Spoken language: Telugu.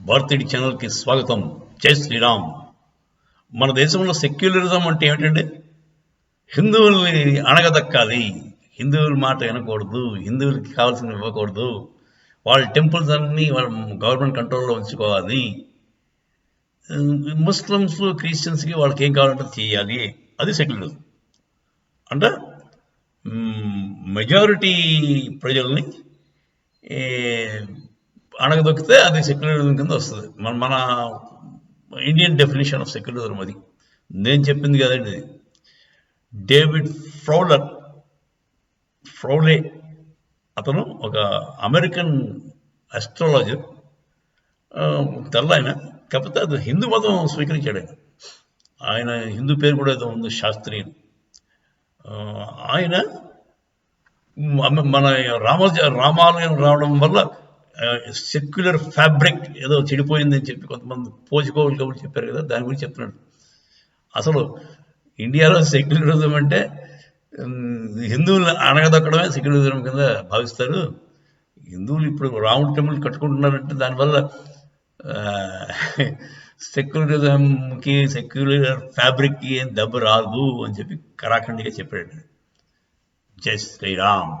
భారతీయ ఛానల్కి స్వాగతం. జై శ్రీరామ్. మన దేశంలో సెక్యులరిజం అంటే ఏమిటంటే హిందువుల్ని అణగదక్కాలి, హిందువుల మాట వినకూడదు, హిందువులకి కావాల్సినవి ఇవ్వకూడదు, వాళ్ళ టెంపుల్స్ అన్నీ వాళ్ళ గవర్నమెంట్ కంట్రోల్లో ఉంచుకోవాలి, ముస్లిమ్స్ క్రిస్టియన్స్కి వాళ్ళకి ఏం కావాలంటే చేయాలి, అది సెక్యులరిజం. అంటే మెజారిటీ ప్రజల్ని అణగదొక్కితే అది సెక్యులరిజం కింద వస్తుంది. మన ఇండియన్ డెఫినేషన్ ఆఫ్ సెక్యులరిజం అది. నేను చెప్పింది కదండి. డేవిడ్ ఫ్రౌలే అతను ఒక అమెరికన్ అస్ట్రాలజర్, తెల్ల ఆయన. కాకపోతే అది హిందూ మతం స్వీకరించాడు. ఆయన హిందూ పేరు కూడా ఏదో ఉంది, శాస్త్రి. ఆయన మన రామాలయం రావడం వల్ల సెక్యులర్ ఫ్యాబ్రిక్ ఏదో చెడిపోయిందని చెప్పి కొంతమంది పోచుకోవాలి కాబట్టి చెప్పారు కదా, దాని గురించి చెప్తున్నాడు. అసలు ఇండియాలో సెక్యులరిజం అంటే హిందువులు అణగదొక్కడమే సెక్యులరిజం కింద భావిస్తారు. హిందువులు ఇప్పుడు రాముడి టెంపుల్ కట్టుకుంటున్నారంటే దానివల్ల సెక్యులరిజంకి, సెక్యులర్ ఫ్యాబ్రిక్కి ఏం దెబ్బ రాదు అని చెప్పి కరాఖండిగా చెప్పాడు. జై శ్రీరామ్.